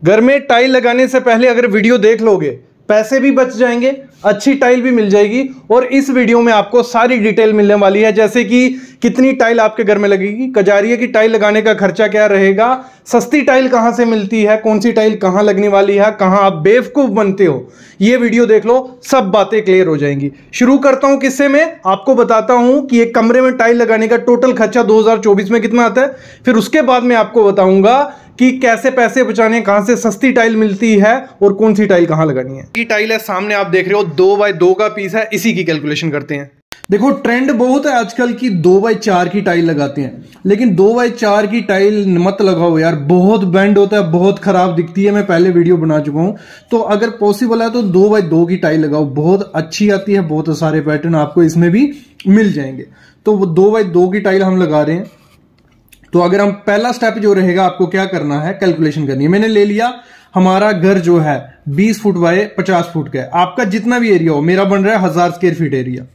घर में टाइल लगाने से पहले अगर वीडियो देख लोगे, पैसे भी बच जाएंगे, अच्छी टाइल भी मिल जाएगी। और इस वीडियो में आपको सारी डिटेल मिलने वाली है, जैसे कि कितनी टाइल आपके घर में लगेगी, कजारिया की टाइल लगाने का खर्चा क्या रहेगा, सस्ती टाइल कहां से मिलती है, कौन सी टाइल कहां लगने वाली है, कहां आप बेवकूफ बनते हो। ये वीडियो देख लो, सब बातें क्लियर हो जाएंगी। शुरू करता हूं किस्से में, आपको बताता हूं कि एक कमरे में टाइल लगाने का टोटल खर्चा 2024 में कितना आता है। फिर उसके बाद मैं आपको बताऊंगा कि कैसे पैसे बचाने, कहां से सस्ती टाइल मिलती है और कौन सी टाइल कहां लगानी है। की टाइल है सामने आप देख रहे हो, 2x2 का पीस है, इसी की कैलकुलेशन करते हैं। देखो ट्रेंड बहुत है आजकल की 2x4 की टाइल लगाते हैं, लेकिन 2x4 की टाइल मत लगाओ यार, बहुत बेंड होता है, बहुत खराब दिखती है। मैं पहले वीडियो बना चुका हूं, तो अगर पॉसिबल है तो 2x2 की टाइल लगाओ, बहुत अच्छी आती है, बहुत सारे पैटर्न आपको इसमें भी मिल जाएंगे। तो वो 2x2 की टाइल हम लगा रहे हैं। तो अगर हम पहला स्टेप जो रहेगा, आपको क्या करना है, कैलकुलेशन करनी है। मैंने ले लिया, हमारा घर जो है 20 फुट बाय 50 फुट का है। आपका जितना भी एरिया हो, मेरा बन रहा है 1000 स्क्वायर फीट एरिया।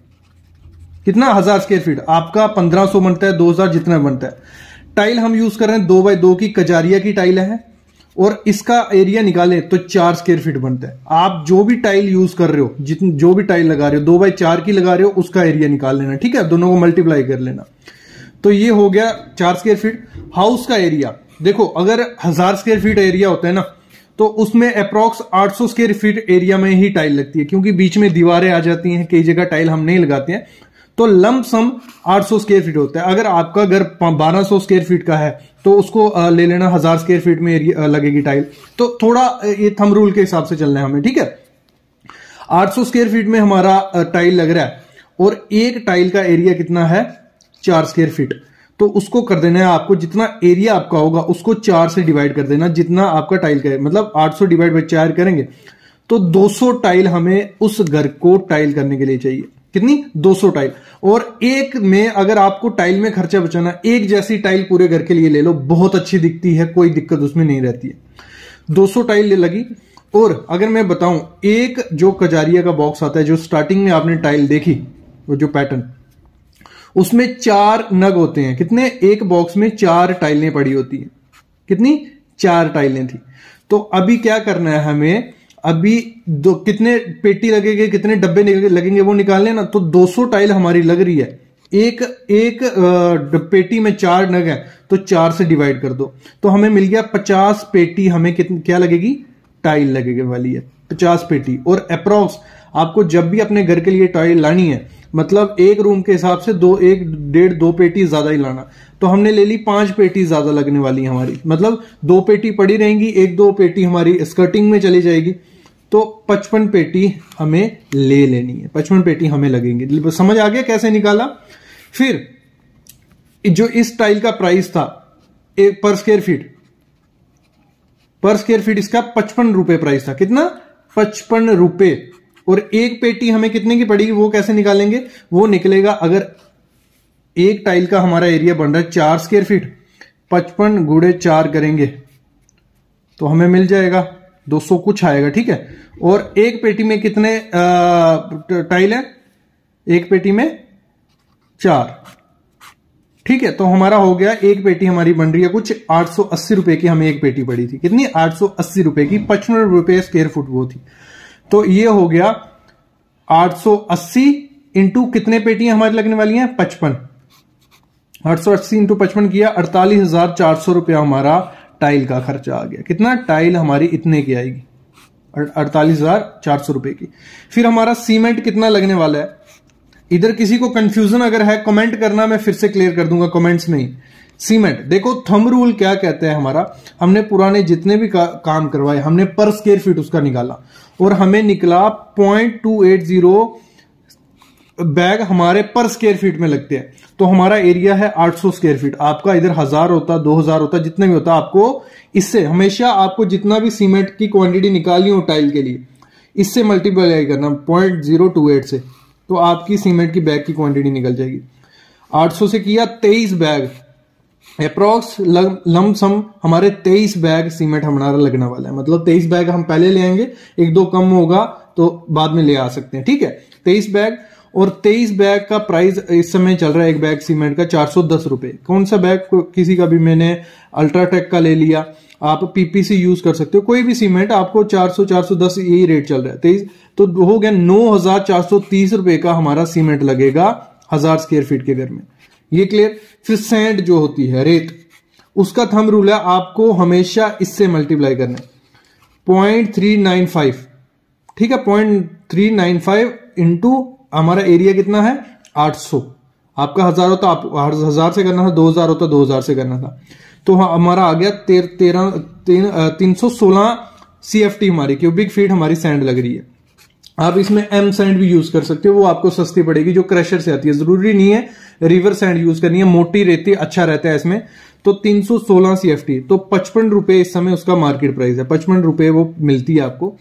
कितना? 1000 स्क्वायर फीट। आपका 1500 बनता है, 2000 जितना बनता है। टाइल हम यूज कर रहे हैं 2x2 की कजारिया की टाइल है, और इसका एरिया निकाले तो 4 स्क्वायर फीट बनता है। आप जो भी टाइल यूज कर रहे हो, जो भी टाइल लगा रहे हो, 2x4 की लगा रहे हो, उसका एरिया निकाल लेना, ठीक है, दोनों को मल्टीप्लाई कर लेना। तो ये हो गया 4 स्क्वायर फीट। हाउस का एरिया देखो, अगर 1000 स्क्वायर फीट एरिया होता है ना, तो उसमें अप्रोक्स 800 स्क्वायर फीट एरिया में ही टाइल लगती है, क्योंकि बीच में दीवारें आ जाती हैं, कई जगह टाइल हम नहीं लगाते हैं। तो लमसम 800 स्क्वायर फीट होता है। अगर आपका घर 1200 स्क्वायर फीट का है, तो उसको ले लेना, 1000 स्क्वायर फीट में एरिया लगेगी टाइल। तो थोड़ा ये थंब रूल के हिसाब से चलना है हमें, ठीक है। 800 स्क्वायर फीट में हमारा टाइल लग रहा है, और एक टाइल का एरिया कितना है? 4 स्क्वायर फीट। तो उसको कर देना है आपको, जितना एरिया आपका होगा उसको 4 से डिवाइड कर देना, जितना आपका टाइल का है। मतलब 800 डिवाइड बाई 4 करेंगे तो 200 टाइल हमें उस घर को टाइल करने के लिए चाहिए। कितनी? 200 टाइल। और एक में अगर आपको टाइल में खर्चा बचाना, एक जैसी टाइल पूरे घर के लिए ले लो, बहुत अच्छी दिखती है, कोई दिक्कत उसमें नहीं रहती है। 200 टाइल लगी। और अगर मैं बताऊं, एक जो कजारिया का बॉक्स आता है, जो स्टार्टिंग में आपने टाइल देखी, वो जो पैटर्न, उसमें 4 नग होते हैं। कितने? एक बॉक्स में 4 टाइलें पड़ी होती हैं। कितनी? 4 टाइलें थी। तो अभी क्या करना है हमें, अभी कितने पेटी लगेंगे, कितने डब्बे लगेंगे, वो निकालने ना। तो 200 टाइल हमारी लग रही है, एक पेटी में 4 नग है, तो 4 से डिवाइड कर दो, तो हमें मिल गया 50 पेटी। हमें क्या लगेगी? टाइल लगेगी वाली है 50 पेटी। और अप्रोक्स आपको जब भी अपने घर के लिए टाइल लानी है, मतलब एक रूम के हिसाब से 1.5-2 पेटी ज्यादा ही लाना। तो हमने ले ली 5 पेटी ज्यादा लगने वाली हमारी, मतलब 2 पेटी पड़ी रहेंगी, 1-2 पेटी हमारी स्कर्टिंग में चली जाएगी। तो 55 पेटी हमें ले लेनी है, 55 पेटी हमें लगेंगे। समझ आ गया कैसे निकाला? फिर जो इस टाइल का प्राइस था पर स्क्वायर फीट इसका 55 रुपए प्राइस था। कितना? 55 रुपए। और एक पेटी हमें कितने की पड़ेगी, वो कैसे निकालेंगे? वो निकलेगा, अगर एक टाइल का हमारा एरिया बन रहा है 4 स्क्वायर फीट, 55 गुणे 4 करेंगे तो हमें मिल जाएगा 200 कुछ आएगा, ठीक है। और एक पेटी में कितने टाइल है? एक पेटी में 4, ठीक है। तो हमारा हो गया, एक पेटी हमारी बन रही है कुछ 880 रुपए की, हमें एक पेटी पड़ी थी। कितनी? 880 रुपए की, 55 रुपए स्क्वायर फुट वो थी। तो ये हो गया 880 इंटू कितने पेटियां हमारी लगने वाली हैं? 55। 880 इंटू 55 किया, 48,400 रुपया हमारा टाइल का खर्चा आ गया। कितना? टाइल हमारी इतने की आएगी, 48,400 रुपए की। फिर हमारा सीमेंट कितना लगने वाला है? इधर किसी को कंफ्यूजन अगर है, कमेंट करना, मैं फिर से क्लियर कर दूंगा कमेंट्स में ही। सीमेंट देखो, थंब रूल क्या कहते हैं हमारा, हमने पुराने जितने भी काम करवाए, हमने पर स्क्वायर फीट उसका निकाला, और हमें निकला 0.280 बैग हमारे पर स्क्वायर फीट में लगते हैं। तो हमारा एरिया है 800 स्क्वायर फीट। आपका इधर 1000 होता, 2000 होता, जितना भी होता, आपको इससे हमेशा आपको जितना भी सीमेंट की क्वांटिटी निकालनी हो टाइल के लिए, इससे मल्टीप्लाई करना 0.028 से, तो आपकी सीमेंट की बैग की क्वांटिटी निकल जाएगी। 800 से किया 23 बैग, अप्रोक्स लमसम हमारे 23 बैग सीमेंट हमारा लगने वाला है। मतलब 23 बैग हम पहले ले आएंगे, 1-2 कम होगा तो बाद में ले आ सकते हैं, ठीक है। 23 बैग, और 23 बैग का प्राइस इस समय चल रहा है एक बैग सीमेंट का 410 रुपए। कौन सा बैग? किसी का भी, मैंने अल्ट्राटेक का ले लिया, आप पीपीसी यूज कर सकते हो, कोई भी सीमेंट आपको 400 410 यही रेट चल रहा है 23, तो हो गया 9,430 रुपए का हमारा सीमेंट लगेगा 1000 स्क्वायर फीट के घर में। ये क्लियर। फिर सैंड जो होती है रेत, उसका थंब रूल है, आपको हमेशा इससे मल्टीप्लाई करना है 0.395, ठीक है। 0.395 इंटू हमारा एरिया कितना है 800, आपका 1000 होता, आप 1000 से करना था, 2000 होता 2000 से करना था, तो हमारा आ गया 316 CFT हमारी क्यूबिक फीट हमारी सैंड लग रही है। आप इसमें एम सैंड भी यूज कर सकते हो, वो आपको सस्ती पड़ेगी, जो क्रशर से आती है। जरूरी नहीं है रिवर सैंड यूज करनी है, मोटी रेती अच्छा रहता है इसमें। तो 316 CFT, तो 55 रुपए इस समय उसका मार्केट प्राइस है, 55 रुपए वो मिलती है आपको।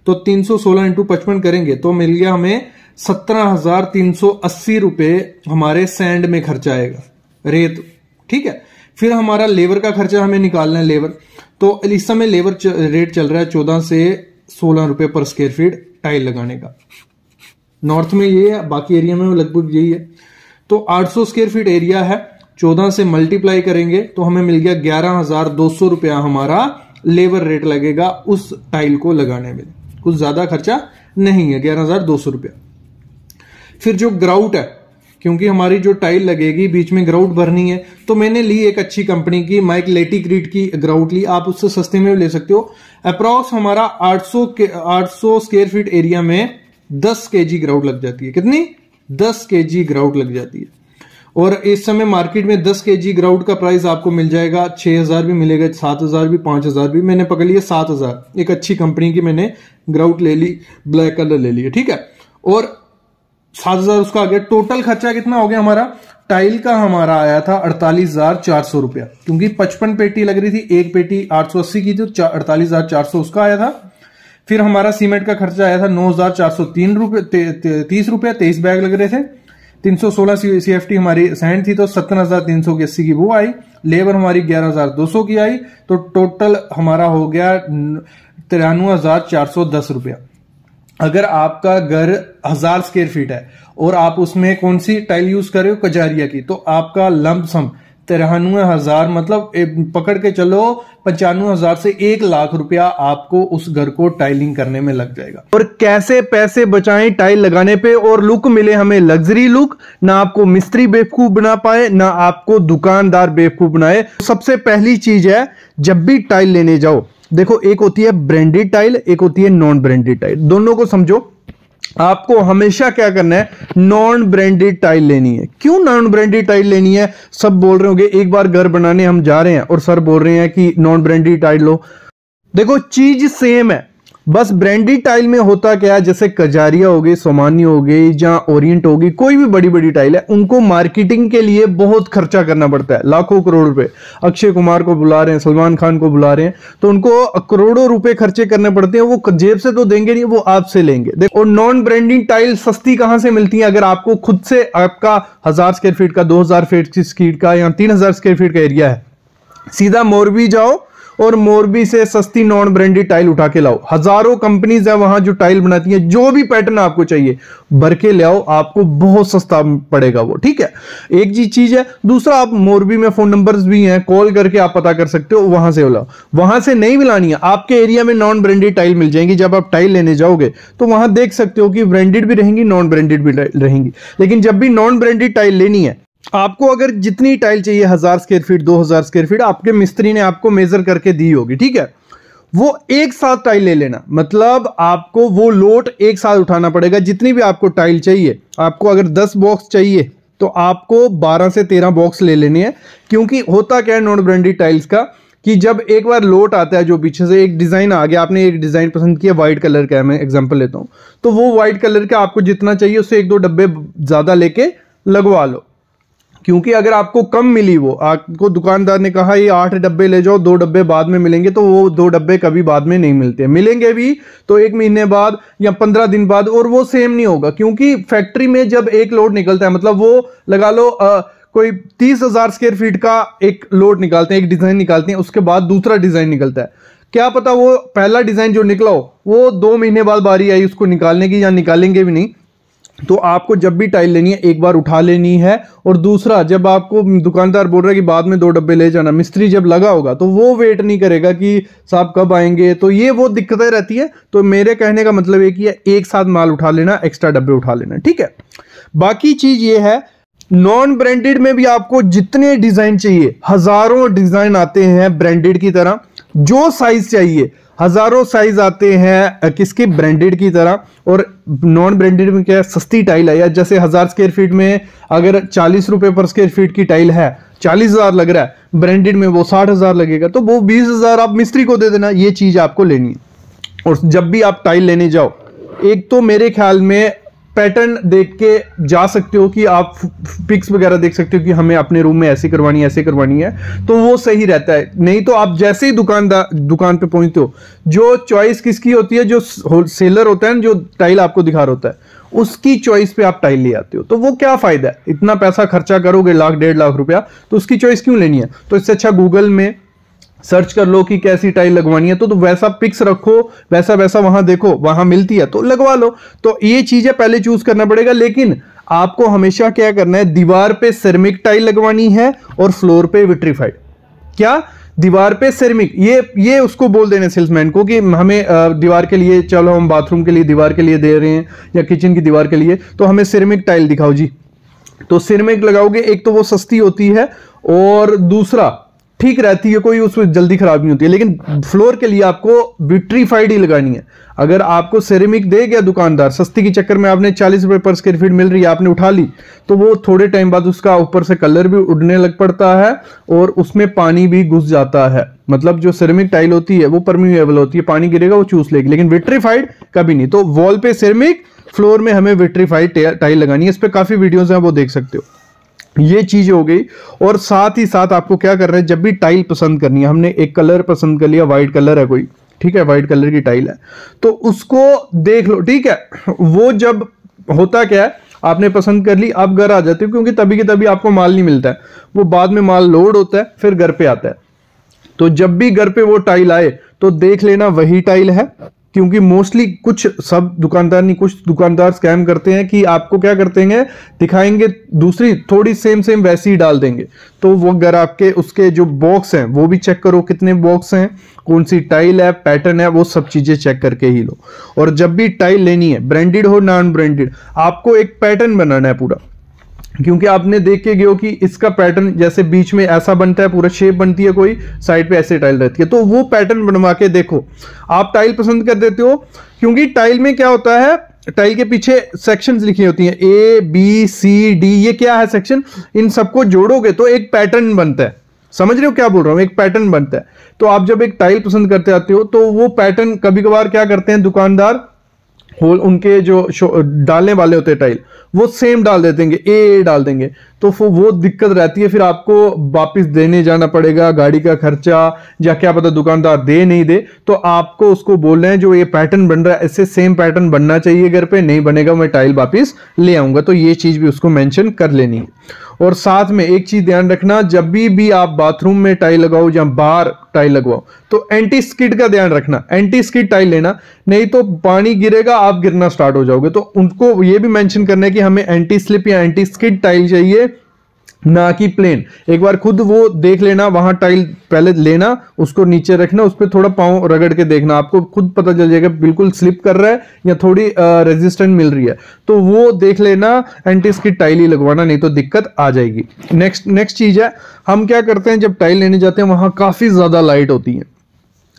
तो 316 इंटू 55 करेंगे तो मिल गया हमें 17,380 रुपए हमारे सैंड में खर्चा आएगा, रेत, ठीक है। फिर हमारा लेबर का खर्चा हमें निकालना है, लेबर। तो इस समय लेबर रेट चल रहा है 14 से 16 रुपए पर स्क्वायर फीट टाइल लगाने का। नॉर्थ में ये है, बाकी एरिया में लगभग यही है। तो 800 स्क्वायर फीट एरिया है, 14 से मल्टीप्लाई करेंगे तो हमें मिल गया 11,200 रुपया हमारा लेबर रेट लगेगा उस टाइल को लगाने में। कुछ ज्यादा खर्चा नहीं है, 11,200 रुपया। फिर जो ग्राउट है, क्योंकि हमारी जो टाइल लगेगी बीच में ग्राउट भरनी है, तो मैंने ली एक अच्छी कंपनी की माइक लेटिक्रीट की ग्राउट ली, आप उससे सस्ते में भी ले सकते हो। अप्रॉक्स हमारा 800 स्क्वायर फीट एरिया में 10 kg ग्राउट लग जाती है। कितनी? 10 kg ग्राउट लग जाती है। और इस समय मार्केट में 10 kg ग्राउट का प्राइस आपको मिल जाएगा 6,000 भी मिलेगा, 7,000 भी, 5,000 भी। मैंने पकड़ लिया 7,000, एक अच्छी कंपनी की मैंने ग्राउट ले ली, ब्लैक कलर ले लिया, ठीक है। और 7,000 उसका आ गया। टोटल खर्चा कितना हो गया हमारा? टाइल का हमारा आया था 48,400 रुपया, क्योंकि 55 पेटी लग रही थी, एक पेटी 880 की थी, 48,400 उसका आया था। फिर हमारा सीमेंट का खर्चा आया था 9,403 रुपये, 30 रुपया, 23 बैग लग रहे थे। 316 CFT हमारी सैंड थी, तो 17,380 की वो आई। लेबर हमारी 11,200 की आई, तो टोटल हमारा हो गया 93,410 रुपया। अगर आपका घर 1000 स्क्वायर फीट है और आप उसमें कौन सी टाइल यूज कर रहे हो? कजारिया की, तो आपका लंप सम 93,000, मतलब पकड़ के चलो 95,000 से 1 लाख रुपया आपको उस घर को टाइलिंग करने में लग जाएगा। और कैसे पैसे बचाएं टाइल लगाने पे और लुक मिले हमें लग्जरी लुक, ना आपको मिस्त्री बेवकूफ बना पाए, ना आपको दुकानदार बेवकूफ बनाए। सबसे पहली चीज है, जब भी टाइल लेने जाओ, देखो एक होती है ब्रांडेड टाइल, एक होती है नॉन ब्रांडेड टाइल। दोनों को समझो। आपको हमेशा क्या करना है? नॉन ब्रांडेड टाइल लेनी है। क्यों नॉन ब्रांडेड टाइल लेनी है? सब बोल रहे होंगे एक बार घर बनाने हम जा रहे हैं और सर बोल रहे हैं कि नॉन ब्रांडेड टाइल लो। देखो चीज सेम है, बस ब्रांडेड टाइल में होता क्या है, जैसे कजारिया हो गई, सोमानी हो गई, या ओरिएंट होगी, कोई भी बड़ी बड़ी टाइल है, उनको मार्केटिंग के लिए बहुत खर्चा करना पड़ता है, लाखों करोड़ रुपए। अक्षय कुमार को बुला रहे हैं, सलमान खान को बुला रहे हैं, तो उनको करोड़ों रुपए खर्चे करने पड़ते हैं। वो जेब से तो देंगे नहीं, वो आपसे लेंगे। देखो, और नॉन ब्रांडेड टाइल सस्ती कहां से मिलती है? अगर आपको खुद से आपका 1000 स्क्वायर फीट का, 2000 फीट का या 3000 स्क्वायर फीट का एरिया है, सीधा मोरबी जाओ और मोरबी से सस्ती नॉन ब्रांडेड टाइल उठा के लाओ। हजारों कंपनीज है वहां जो टाइल बनाती हैं, जो भी पैटर्न आपको चाहिए भर के ले आओ, आपको बहुत सस्ता पड़ेगा वो, ठीक है। एक चीज है। दूसरा, आप मोरबी में फोन नंबर्स भी हैं, कॉल करके आप पता कर सकते हो, वहां से लाओ। वहां से नहीं मिलानी है, आपके एरिया में नॉन ब्रांडेड टाइल मिल जाएंगी। जब आप टाइल लेने जाओगे तो वहां देख सकते हो कि ब्रांडेड भी रहेंगी, नॉन ब्रांडेड भी रहेंगी। लेकिन जब भी नॉन ब्रांडेड टाइल लेनी है, आपको अगर जितनी टाइल चाहिए 1000 स्क्वायर फीट, 2000 स्क्वायर फीट, आपके मिस्त्री ने आपको मेजर करके दी होगी, ठीक है। वो एक साथ टाइल ले लेना, मतलब आपको वो लोड एक साथ उठाना पड़ेगा। जितनी भी आपको टाइल चाहिए, आपको अगर 10 बॉक्स चाहिए तो आपको 12 से 13 बॉक्स ले लेने हैं। क्योंकि होता क्या है नॉन ब्रांडेड टाइल्स का, कि जब एक बार लोट आता है, जो पीछे से एक डिजाइन आ गया, आपने एक डिजाइन पसंद किया, व्हाइट कलर का है, मैं एग्जांपल लेता हूं, तो वो व्हाइट कलर का आपको जितना चाहिए उससे 1-2 डब्बे ज्यादा लेके लगवा लो। क्योंकि अगर आपको कम मिली, वो आपको दुकानदार ने कहा ये 8 डब्बे ले जाओ, 2 डब्बे बाद में मिलेंगे, तो वो 2 डब्बे कभी बाद में नहीं मिलते। मिलेंगे भी तो 1 महीने बाद या 15 दिन बाद, और वो सेम नहीं होगा। क्योंकि फैक्ट्री में जब एक लोड निकलता है, मतलब वो लगा लो कोई 30,000 स्क्वायर फीट का एक लोड निकालते हैं, एक डिजाइन निकालते हैं, उसके बाद दूसरा डिजाइन निकलता है। क्या पता वो पहला डिजाइन जो निकला हो वो 2 महीने बाद बारी आई उसको निकालने की, या निकालेंगे भी नहीं, तो आपको जब भी टाइल लेनी है एक बार उठा लेनी है। और दूसरा, जब आपको दुकानदार बोल रहा है कि बाद में 2 डब्बे ले जाना, मिस्त्री जब लगा होगा तो वो वेट नहीं करेगा कि साहब कब आएंगे, तो ये वो दिक्कतें रहती है। तो मेरे कहने का मतलब एक ही है, एक साथ माल उठा लेना, एक्स्ट्रा डब्बे उठा लेना, ठीक है। बाकी चीज ये है, नॉन ब्रांडेड में भी आपको जितने डिजाइन चाहिए, हजारों डिजाइन आते हैं ब्रांडेड की तरह, जो साइज चाहिए हजारों साइज आते हैं किसके, ब्रांडेड की तरह। और नॉन ब्रांडेड में क्या है, सस्ती टाइल है, या जैसे 1000 स्क्वायर फीट में अगर 40 रुपए पर स्क्वायर फीट की टाइल है, 40,000 लग रहा है, ब्रांडेड में वो 60,000 लगेगा, तो वो 20,000 आप मिस्त्री को दे देना। ये चीज आपको लेनी है। और जब भी आप टाइल लेने जाओ, एक तो मेरे ख्याल में पैटर्न देख के जा सकते हो कि आप पिक्स वगैरह देख सकते हो कि हमें अपने रूम में ऐसे करवानी है, ऐसे करवानी है, तो वो सही रहता है। नहीं तो आप जैसे ही दुकान पे पहुंचते हो, जो चॉइस किसकी होती है, जो होलसेलर होता है ना, जो टाइल आपको दिखा रहा होता है, उसकी चॉइस पे आप टाइल ले आते हो। तो वो क्या फायदा है, इतना पैसा खर्चा करोगे, 1,00,000 1.5 लाख रुपया, तो उसकी चॉइस क्यों लेनी है। तो इससे अच्छा गूगल में सर्च कर लो कि कैसी टाइल लगवानी है, तो वैसा पिक्स रखो, वैसा वैसा वहां देखो, वहां मिलती है तो लगवा लो। तो ये चीजें पहले चूज करना पड़ेगा। लेकिन आपको हमेशा क्या करना है, दीवार पे सिरेमिक टाइल लगवानी है और फ्लोर पे विट्रीफाइड। क्या, दीवार पे सिरेमिक, ये उसको बोल देने सेल्समैन को कि हमें दीवार के लिए, चलो हम बाथरूम के लिए दीवार के लिए दे रहे हैं या किचन की दीवार के लिए, तो हमें सिरेमिक टाइल दिखाओ जी। तो सिरेमिक लगाओगे, एक तो वो सस्ती होती है और दूसरा ठीक रहती है, कोई उसमें जल्दी खराब नहीं होती है। लेकिन फ्लोर के लिए आपको विट्रीफाइड ही लगानी है। अगर आपको सिरेमिक दे गया दुकानदार, सस्ती के चक्कर में आपने 40 रुपए पर स्क्वायर फीट मिल रही है, आपने उठा ली, तो वो थोड़े टाइम बाद उसका ऊपर से कलर भी उड़ने लग पड़ता है और उसमें पानी भी घुस जाता है। मतलब जो सिरेमिक टाइल होती है वो परमिएबल होती है, पानी गिरेगा वो चूस लेगी, लेकिन विट्रीफाइड कभी नहीं। तो वॉल पे सिरेमिक, फ्लोर में हमें विट्रीफाइड टाइल लगानी है। इस पर काफी वीडियोज हैं, वो देख सकते हो। ये चीज हो गई। और साथ ही साथ आपको क्या करना है, जब भी टाइल पसंद करनी है, हमने एक कलर पसंद कर लिया, व्हाइट कलर है कोई, ठीक है, व्हाइट कलर की टाइल है, तो उसको देख लो, ठीक है। वो जब होता क्या है, आपने पसंद कर ली, आप घर आ जाते हो, क्योंकि तभी के तभी आपको माल नहीं मिलता है, वो बाद में माल लोड होता है, फिर घर पे आता है। तो जब भी घर पे वो टाइल आए तो देख लेना वही टाइल है, क्योंकि मोस्टली कुछ सब दुकानदार नहीं, कुछ दुकानदार स्कैम करते हैं कि आपको क्या करते हैं, दिखाएंगे दूसरी थोड़ी सेम वैसी ही डाल देंगे। तो वो अगर आपके उसके जो बॉक्स हैं वो भी चेक करो, कितने बॉक्स हैं, कौन सी टाइल है, पैटर्न है, वो सब चीजें चेक करके ही लो। और जब भी टाइल लेनी है, ब्रांडेड हो नॉन ब्रांडेड, आपको एक पैटर्न बनाना है पूरा। क्योंकि आपने देख के गए हो कि इसका पैटर्न जैसे बीच में ऐसा बनता है, पूरा शेप बनती है, कोई साइड पे ऐसे टाइल रहती है, तो वो पैटर्न बनवा के देखो। आप टाइल पसंद कर देते हो, क्योंकि टाइल में क्या होता है, टाइल के पीछे सेक्शंस लिखी होती हैं, A B C D, ये क्या है सेक्शन, इन सबको जोड़ोगे तो एक पैटर्न बनता है। समझ रहे हो क्या बोल रहा हूं, एक पैटर्न बनता है। तो आप जब एक टाइल पसंद करते आते हो, तो वो पैटर्न कभी कभार क्या करते हैं दुकानदार, उनके जो डालने वाले होते हैं टाइल, वो सेम डाल देते हैं, ए डाल देंगे, तो वो दिक्कत रहती है। फिर आपको वापस देने जाना पड़ेगा, गाड़ी का खर्चा, या क्या पता दुकानदार दे नहीं दे। तो आपको उसको बोल रहे हैं जो ये पैटर्न बन रहा है, इससे सेम पैटर्न बनना चाहिए, घर पे नहीं बनेगा मैं टाइल वापस ले आऊंगा। तो ये चीज भी उसको मेंशन कर लेनी है। और साथ में एक चीज ध्यान रखना, जब भी आप बाथरूम में टाइल लगाओ या बाहर टाइल लगवाओ, तो एंटी स्किड का ध्यान रखना, एंटी स्किड टाइल लेना, नहीं तो पानी गिरेगा, आप गिरना स्टार्ट हो जाओगे। तो उनको ये भी मेंशन करना है कि हमें एंटी स्लिप या एंटी स्किड टाइल चाहिए, ना कि प्लेन। एक बार खुद वो देख लेना, वहां टाइल पहले लेना, उसको नीचे रखना, उस पर थोड़ा पांव रगड़ के देखना, आपको खुद पता चल जाएगा बिल्कुल स्लिप कर रहा है या थोड़ी रेजिस्टेंट मिल रही है, तो वो देख लेना, एंटी स्किड टाइल ही लगवाना, नहीं तो दिक्कत आ जाएगी। नेक्स्ट चीज है, हम क्या करते हैं जब टाइल लेने जाते हैं, वहां काफी ज्यादा लाइट होती है,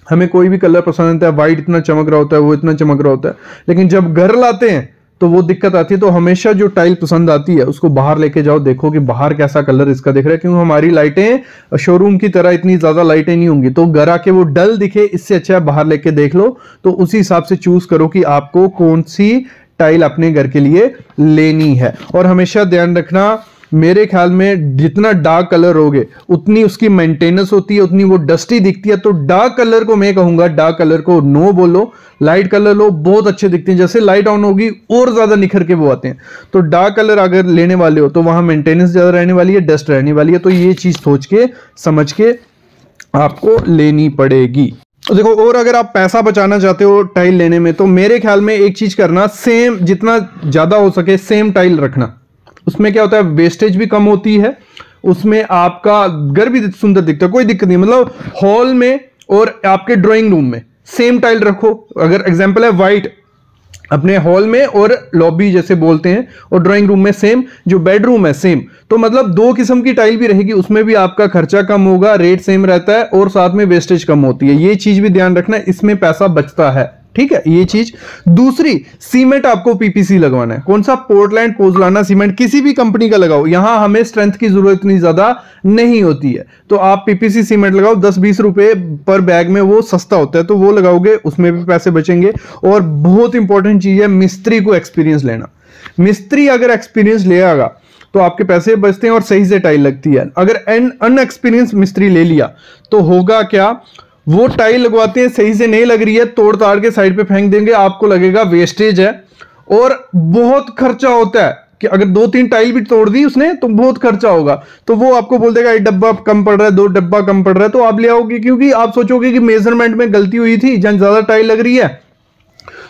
हमें कोई भी कलर पसंद आता है, व्हाइट इतना चमक रहा होता है, वो इतना चमक रहा होता है, लेकिन जब घर लाते हैं तो वो दिक्कत आती है। तो हमेशा जो टाइल पसंद आती है उसको बाहर लेके जाओ, देखो कि बाहर कैसा कलर इसका दिख रहा है, क्योंकि हमारी लाइटें शोरूम की तरह इतनी ज्यादा लाइटें नहीं होंगी, तो घर आके वो डल दिखे, इससे अच्छा है बाहर लेके देख लो। तो उसी हिसाब से चूज करो कि आपको कौन सी टाइल अपने घर के लिए लेनी है। और हमेशा ध्यान रखना, मेरे ख्याल में जितना डार्क कलर होगे उतनी उसकी मेंटेनेंस होती है, उतनी वो डस्टी दिखती है। तो डार्क कलर को मैं कहूंगा, डार्क कलर को नो बोलो, लाइट कलर लो, बहुत अच्छे दिखते हैं। जैसे लाइट ऑन होगी और ज्यादा निखर के वो आते हैं। तो डार्क कलर अगर लेने वाले हो तो वहां मेंटेनेंस ज्यादा रहने वाली है, डस्ट रहने वाली है। तो ये चीज सोच के समझ के आपको लेनी पड़ेगी। देखो, और अगर आप पैसा बचाना चाहते हो टाइल लेने में, तो मेरे ख्याल में एक चीज करना, सेम जितना ज्यादा हो सके सेम टाइल रखना। उसमें क्या होता है, वेस्टेज भी कम होती है, उसमें आपका घर भी सुंदर दिखता है, कोई दिक्कत नहीं। मतलब हॉल में और आपके ड्राइंग रूम में सेम टाइल रखो। अगर एग्जांपल है व्हाइट अपने हॉल में और लॉबी जैसे बोलते हैं, और ड्राइंग रूम में सेम, जो बेडरूम है सेम, तो मतलब दो किस्म की टाइल भी रहेगी, उसमें भी आपका खर्चा कम होगा, रेट सेम रहता है और साथ में वेस्टेज कम होती है। ये चीज भी ध्यान रखना, इसमें पैसा बचता है, ठीक है, ये चीज। दूसरी, सीमेंट आपको पीपीसी लगवाना है। कौन सा, पोर्टलैंड पोज़लाना सीमेंट, किसी भी कंपनी का लगाओ, यहां हमें स्ट्रेंथ की जरूरत इतनी ज्यादा नहीं होती है, तो आप पीपीसी सीमेंट लगाओ। 10-20 रुपए पर बैग में वो सस्ता होता है, तो वो लगाओगे, उसमें भी पैसे बचेंगे। और बहुत इंपॉर्टेंट चीज है, मिस्त्री को एक्सपीरियंस लेना। मिस्त्री अगर एक्सपीरियंस ले आएगा तो आपके पैसे बचते हैं और सही से टाइल लगती है। अगर अनएक्सपीरियंस मिस्त्री ले लिया तो होगा क्या, वो टाइल लगवाते हैं, सही से नहीं लग रही है, तोड़ ताड़ के साइड पे फेंक देंगे, आपको लगेगा वेस्टेज है, और बहुत खर्चा होता है कि अगर 2-3 टाइल भी तोड़ दी उसने तो बहुत खर्चा होगा। तो वो आपको बोल देगा 1 डब्बा कम पड़ रहा है, 2 डब्बा कम पड़ रहा है, तो आप ले आओगे, क्योंकि आप सोचोगे कि मेजरमेंट में गलती हुई थी, जहां ज्यादा टाइल लग रही है,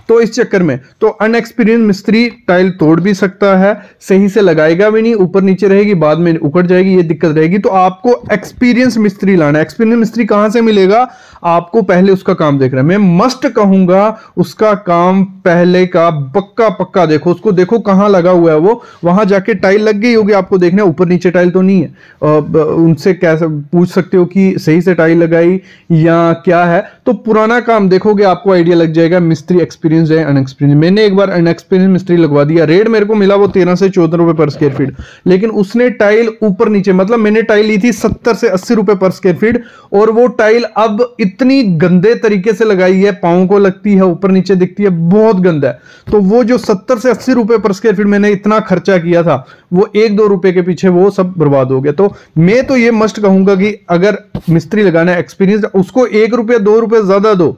तो इस चक्कर में तो अनएक्सपीरियंस मिस्त्री टाइल तोड़ भी सकता है, सही से लगाएगा भी नहीं, ऊपर नीचे रहेगी, बाद में उकड़ जाएगी, ये दिक्कत रहेगी। तो आपको एक्सपीरियंस मिस्त्री लाना है। एक्सपीरियंस मिस्त्री कहां से मिलेगा, आपको पहले उसका काम देखना है। मैं मस्ट कहूंगा उसका काम पहले का पक्का पक्का देखो, उसको देखो कहां लगा हुआ है, वो वहां जाके टाइल लग गई होगी, आपको देखना है ऊपर नीचे टाइल तो नहीं है। उनसे कैसे पूछ सकते हो कि सही से टाइल लगाई या क्या है, तो पुराना काम देखोगे, आपको आइडिया लग जाएगा मिस्त्री एक्सपीरियंस है अनएक्सपीरियंस। मैंने एक बार अनएक्सपीरियंस मिस्त्री लगवा दिया, रेट मेरे को मिला वो 13 से 14 रुपए पर स्क्वायर फीट, लेकिन उसने टाइल ऊपर नीचे, मतलब मैंने टाइल ली थी 70 से 80 रुपए पर स्क्वायर फीट, और वो टाइल अब इतनी गंदे तरीके से लगाई है, पांव को लगती है, ऊपर नीचे दिखती है, बहुत गंदा है। तो वो जो 70 से 80 रुपए पर स्क्वायर फीट मैंने इतना खर्चा किया था, वो 1-2 रुपए के पीछे वो सब बर्बाद हो गया। तो मैं तो ये मस्ट कहूंगा कि अगर मिस्त्री लगाना है एक्सपीरियंस, उसको 1 रुपया 2 रुपए ज्यादा दो,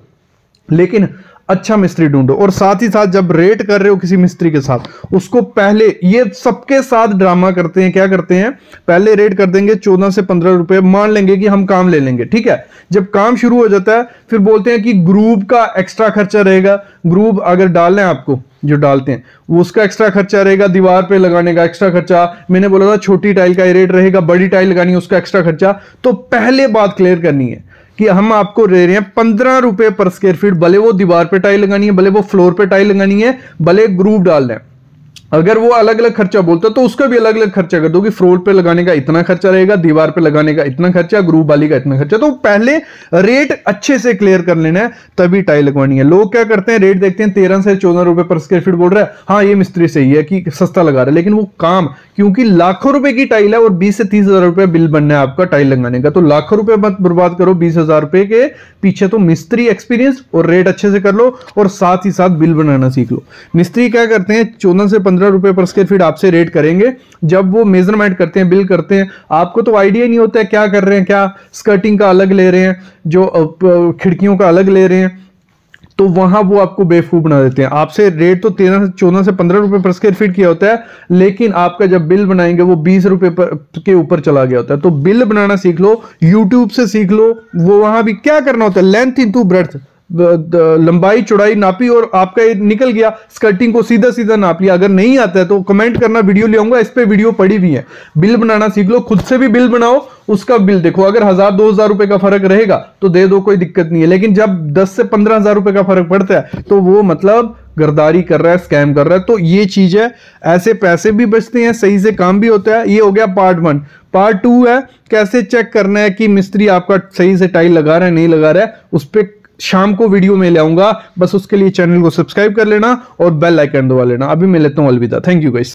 लेकिन अच्छा मिस्त्री ढूंढो। और साथ ही साथ जब रेट कर रहे हो किसी मिस्त्री के साथ, उसको पहले, ये सबके साथ ड्रामा करते हैं, क्या करते हैं, पहले रेट कर देंगे 14 से 15 रुपए, मान लेंगे कि हम काम ले लेंगे, ठीक है। जब काम शुरू हो जाता है फिर बोलते हैं कि ग्रुप का एक्स्ट्रा खर्चा रहेगा, ग्रुप अगर डालना है आपको, जो डालते हैं वो उसका एक्स्ट्रा खर्चा रहेगा, दीवार पे लगाने का एक्स्ट्रा खर्चा, मैंने बोला था छोटी टाइल का रेट रहेगा, बड़ी टाइल लगानी है उसका एक्स्ट्रा खर्चा। तो पहले बात क्लियर करनी है कि हम आपको दे रहे हैं 15 रुपए पर स्क्वायर फीट, भले वो दीवार पे टाइल लगानी है, भले वो फ्लोर पे टाइल लगानी है, भले ग्रुप डालना है। अगर वो अलग अलग खर्चा बोलता तो उसका भी अलग अलग खर्चा कर दो कि फ्लोर पे लगाने का इतना खर्चा रहेगा, दीवार पे लगाने का इतना खर्चा, ग्रुप वाली का इतना खर्चा। तो पहले रेट अच्छे से क्लियर कर लेना है, तभी टाइल लगवानी है। लोग क्या करते हैं, रेट देखते हैं 13 से 14 रुपए पर स्क्वायर फीट, बोल रहा है हाँ ये मिस्त्री सही है कि सस्ता लगा रहा है, लेकिन वो काम, क्योंकि लाखों रुपए की टाइल है और 20 से 30 हजार रुपए बिल बनना है आपका टाइल लगाने का, तो लाखों रुपए मत बर्बाद करो 20,000 रुपए के पीछे। तो मिस्त्री एक्सपीरियंस और रेट अच्छे से कर लो, और साथ ही साथ बिल बनाना सीख लो। मिस्त्री क्या करते हैं, 14 से 15 रुपए पर स्क्वायर फीट आपसे रेट करेंगे, जब वो मेजरमेंट करते हैं, बिल करते हैं, आपको तो आइडिया नहीं होता है क्या कर रहे हैं, क्या स्कर्टिंग का अलग ले रहे हैं, जो खिड़कियों का अलग ले रहे हैं, तो वहां वो आपको बेवकूफ बना देते हैं। आपसे रेट तो 14 से 15 रुपए पर स्क्वायर फीट किया होता है, लेकिन आपका जब बिल बनाएंगे वो 20 रुपए के ऊपर चला गया होता है। तो बिल बनाना सीख लो, यूट्यूब से सीख लो, वो वहां भी क्या करना होता है, लेंथ इनटू ब्रेड्थ, लंबाई चौड़ाई नापी और आपका ये निकल गया, स्कर्टिंग को सीधा सीधा नाप लिया। अगर नहीं आता है तो कमेंट करना, वीडियो ले आऊंगा, इस पे वीडियो पड़ी भी है। बिल बनाना सीख लो, खुद से भी बिल बनाओ, उसका बिल देखो, अगर 1,000-2,000 रुपए का फर्क रहेगा तो दे दो, कोई दिक्कत नहीं है, लेकिन जब 10 से 15,000 रुपए का फर्क पड़ता है तो वो मतलब गरदारी कर रहा है, स्कैम कर रहा है। तो ये चीज है, ऐसे पैसे भी बचते हैं, सही से काम भी होता है। ये हो गया पार्ट 1। पार्ट 2 है कैसे चेक करना है कि मिस्त्री आपका सही से टाइल लगा रहा है नहीं लगा रहा है, उस पर शाम को वीडियो में ले आऊंगा। बस उसके लिए चैनल को सब्सक्राइब कर लेना और बेल आइकन दबा लेना। अभी मैं लेता हूं अलविदा, थैंक यू गाइस।